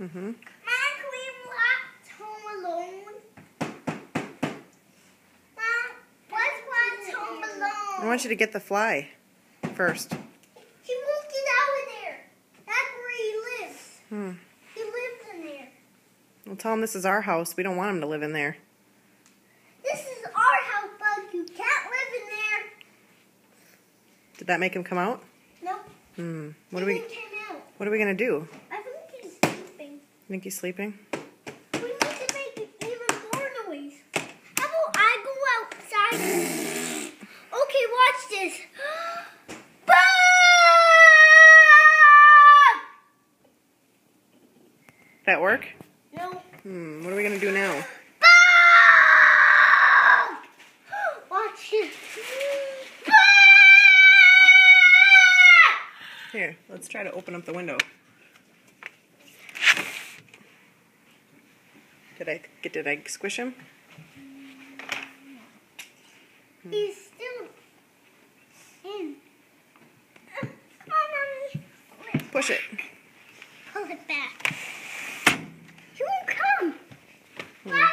Mm-hmm. Mom, can we watch Home Alone? Mom, let's watch Home Alone. I want you to get the fly first. He won't get out of there. That's where he lives. Hmm. He lives in there. Well, tell him this is our house. We don't want him to live in there. This is our house, Bug. You can't live in there. Did that make him come out? Nope. What He came out. are we gonna do? I think he's sleeping. You think he's sleeping? We need to make it even more noise. How about I go outside? Okay, watch this. Bug! That work? No. What are we gonna do now? Bug! Watch this. Bug! Here, let's try to open up the window. Did I squish him? He's still in. Mommy. Push it. Pull it back. He won't come. Why